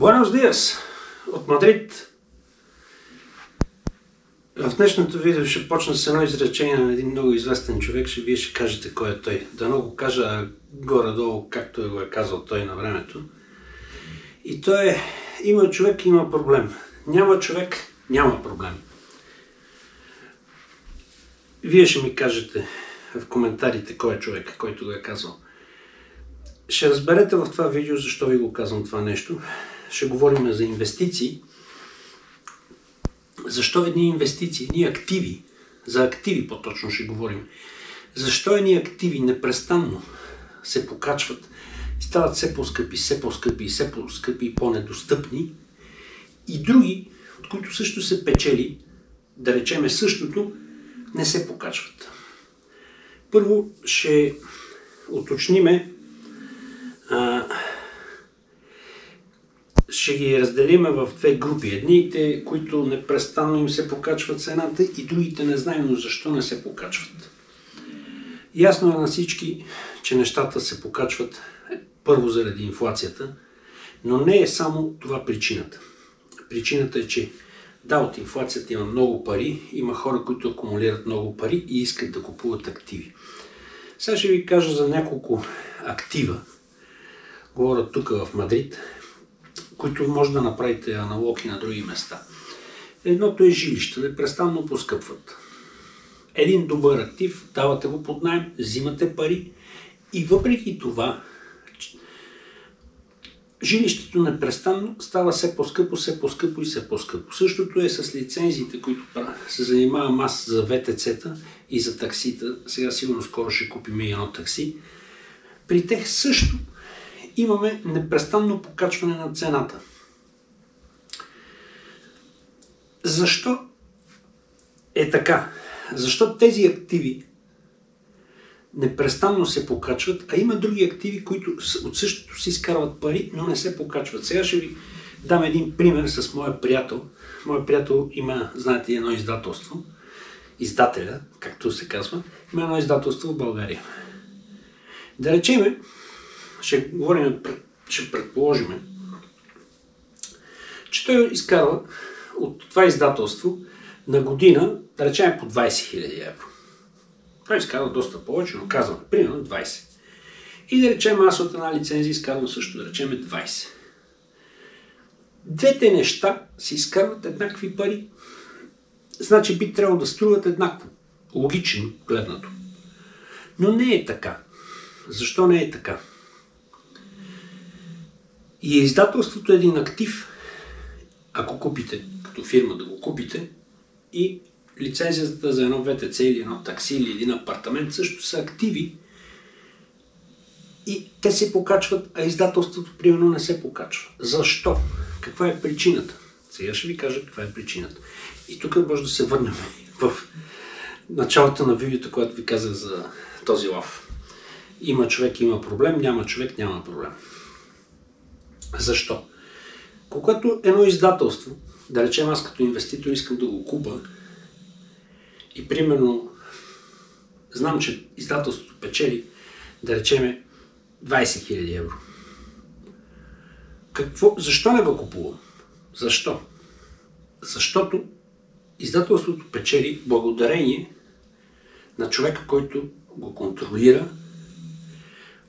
Буенос диас от Мадрид. В днешното видео ще почна с едно изречение на един много известен човек. Вие ще кажете кой е той. Да много кажа горе-долу, както го е казал той на времето. И той е: има човек, има проблем. Няма човек, няма проблем. Вие ще ми кажете в коментарите кой е човек, който го е казал. Ще разберете в това видео защо ви го казвам това нещо. Ще говорим за инвестиции. Защо едни инвестиции, едни активи, за активи по-точно ще говорим. Защо едни активи непрестанно се покачват и стават все по-скъпи, все по-скъпи, все по-скъпи и по-недостъпни, и други, от които също се печели, да речеме същото, не се покачват. Първо ще уточниме, ще ги разделиме в две групи. Едните, които непрестанно им се покачва цената, и другите не знаем защо не се покачват. Ясно е на всички, че нещата се покачват първо заради инфлацията, но не е само това причината. Причината е, че да, от инфлацията има много пари, има хора, които акумулират много пари и искат да купуват активи. Сега ще ви кажа за няколко актива, говоря тук в Мадрид, които може да направите аналог и на други места. Едното е жилища, непрестанно поскъпват. Един добър актив, давате го под наем, взимате пари и въпреки това жилището непрестанно става все по-скъпо, все по-скъпо и все по-скъпо. Същото е с лицензиите, които се занимавам аз за ВТЦ-та и за таксита. Сега сигурно скоро ще купим и едно такси. При тях също имаме непрестанно покачване на цената. Защо е така? Защо тези активи непрестанно се покачват, а има други активи, които от същото си изкарват пари, но не се покачват? Сега ще ви дам един пример с моя приятел. Моя приятел има, знаете, едно издателство. Издателя, както се казва, има едно издателство в България. Да речеме, ще предположим, че той изкарва от това издателство на година, да речем, по 20 000 евро. Той изкарва доста повече, но казвам, примерно 20. И да речем, аз от една лицензия изкарвам също, да речем, 20. Двете неща се изкарват еднакви пари. Значи би трябвало да струват еднакво. Логично гледнато. Но не е така. Защо не е така? И издателството е един актив, ако купите, като фирма да го купите, и лицензията за едно ВТЦ или едно такси или един апартамент също са активи и те се покачват, а издателството примерно не се покачва. Защо? Каква е причината? Сега ще ви кажа каква е причината. И тук може да се върнем в началото на видеото, което ви казах за този лав. Има човек, има проблем, няма човек, няма проблем. Защо? Когато едно издателство, да речем аз като инвеститор искам да го купа и примерно знам, че издателството печели, да речем, 20 000 евро. Защо не го купувам? Защо? Защото издателството печели благодарение на човека, който го контролира,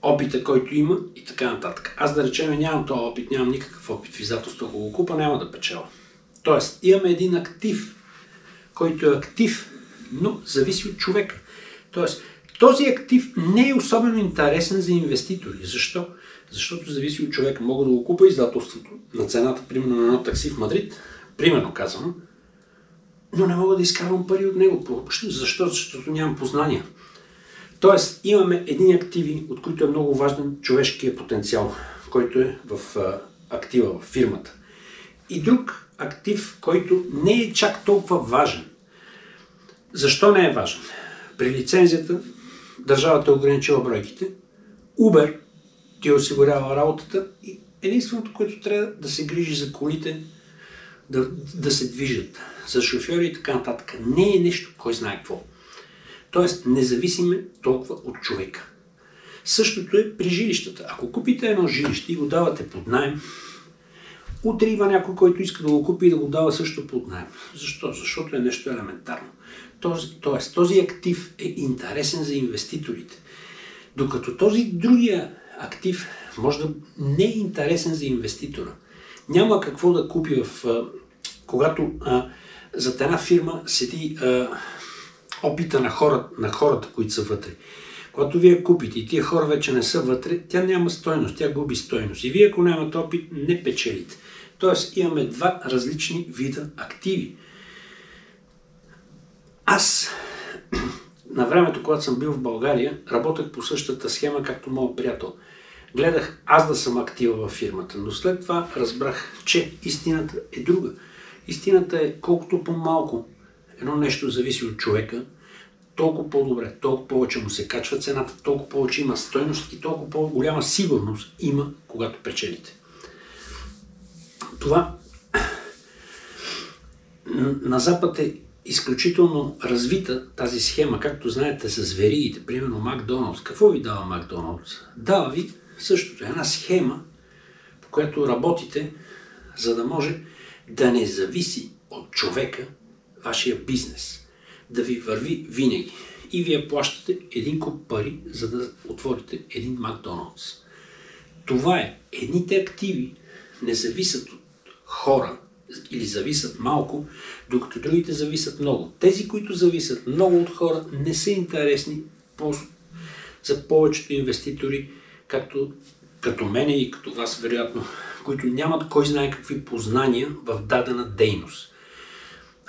опита, който има и така нататък. Аз, да речем, нямам този опит, нямам никакъв опит в издателство, ако го купа, няма да печеля. Тоест, имаме един актив, който е актив, но зависи от човека. Тоест, този актив не е особено интересен за инвеститори. Защо? Защото зависи от човека. Мога да го купа издателството на цената, примерно на едно такси в Мадрид, примерно казвам, но не мога да изкарвам пари от него. Защо? Защото нямам познания. Тоест, имаме едни активи, от които е много важен човешкият потенциал, който е в актива, в фирмата. И друг актив, който не е чак толкова важен. Защо не е важен? При лицензията държавата е ограничила бройките, Uber ти осигурява работата и единственото, което трябва да се грижи за колите, да се движат, за шофьори и така нататък. Не е нещо, кой знае какво. Тоест, не зависиме толкова от човека. Същото е при жилищата. Ако купите едно жилище и го давате под наем, Утре има някой, който иска да го купи и да го дава също под наем. Защо? Защото е нещо елементарно. Тоест, този актив е интересен за инвеститорите. Докато този другия актив може да не е интересен за инвеститора. Няма какво да купи когато зад една фирма седи опита на хората, които са вътре. Когато вие купите и тия хора вече не са вътре, тя няма стойност, тя губи стойност. И вие, ако нямате опит, не печелите. Тоест, имаме два различни вида активи. Аз, на времето, когато съм бил в България, работех по същата схема, както моят приятел. Гледах аз да съм актива във фирмата, но след това разбрах, че истината е друга. Истината е колкото по-малко едно нещо зависи от човека, толкова по-добре, толкова повече му се качва цената, толкова повече има стойност и толкова по-голяма сигурност има, когато печелите. Това на Запад е изключително развита тази схема, както знаете с веригите, примерно Макдоналдс. Какво ви дава Макдоналдс? Дава ви същото, една схема, по която работите, за да може да не зависи от човека вашия бизнес, да ви върви винаги. И вие плащате един куп пари, за да отворите един Макдоналдс. Това е. Едните активи не зависят от хора или зависят малко, докато другите зависят много. Тези, които зависят много от хора, не са интересни за повечето инвеститори, като мене и като вас, вероятно, които нямат кой знае какви познания в дадена дейност.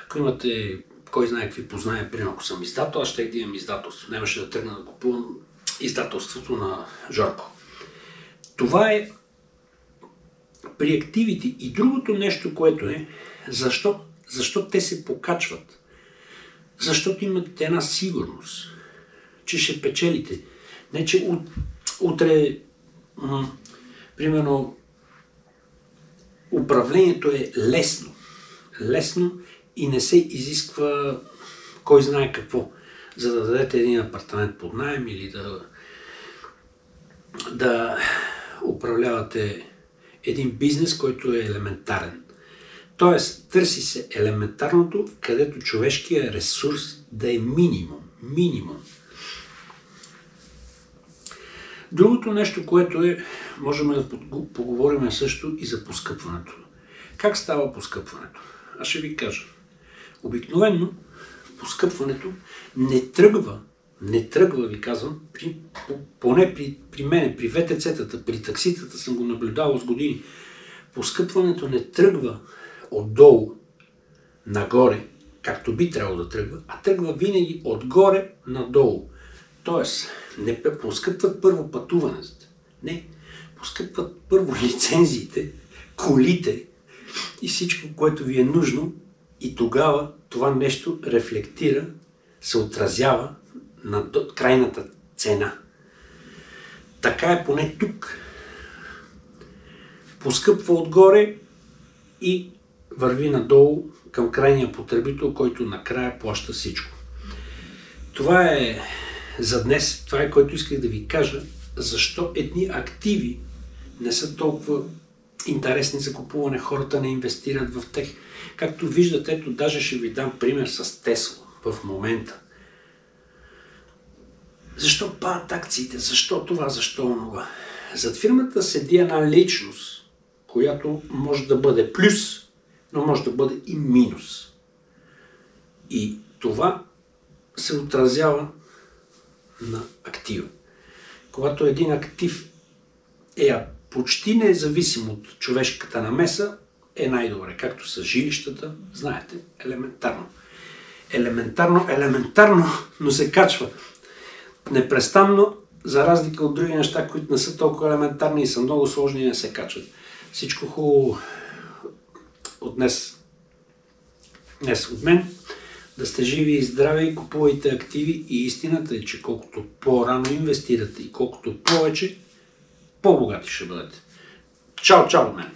Ако имате кой знае какви познания, примерно ако съм издател, аз ще имам издателство. Нямаше да тръгна да купувам издателството на Жорко. Това е при активите. И другото нещо, което е, защо те се покачват? Защото имате една сигурност, че ще печелите. Не, че утре, примерно, управлението е лесно и не се изисква кой знае какво, за да дадете един апартамент под наем или да управлявате един бизнес, който е елементарен. Тоест, търси се елементарното, където човешкият ресурс да е минимум. Другото нещо, което е, можем да поговорим също и за поскъпването. Как става поскъпването? Аз ще ви кажа. Обикновено поскъпването не тръгва, ви казвам, поне при мене, при ВТЦ-тата, при такситата съм го наблюдавал с години. Поскъпването не тръгва отдолу нагоре, както би трябвало да тръгва, а тръгва винаги отгоре надолу. Тоест, не поскъпват първо пътуването. Не, поскъпват първо лицензиите, колите и всичко, което ви е нужно, и тогава това нещо рефлектира, се отразява на крайната цена. Така е поне тук. Поскъпва отгоре и върви надолу към крайния потребител, който накрая плаща всичко. Това е за днес. Това е, което исках да ви кажа. Защо едни активи не са толкова интересни за купуване, хората не инвестират в тях. Както виждате, ето даже ще ви дам пример с Тесла в момента. Защо падат акциите? Защо това? Защо онова? Зад фирмата седи една личност, която може да бъде плюс, но може да бъде и минус. И това се отразява на актива. Когато един актив е почти независим от човешката намеса, е най-добре. Както са жилищата, знаете, елементарно, но се качва непрестанно, за разлика от други неща, които не са толкова елементарни и са много сложни и не се качват. Всичко хубаво от днес от мен. Да сте живи и здрави, купувайте активи и истината е, че колкото по-рано инвестирате и колкото повече, по-богати ще бъдете. Чао от мен!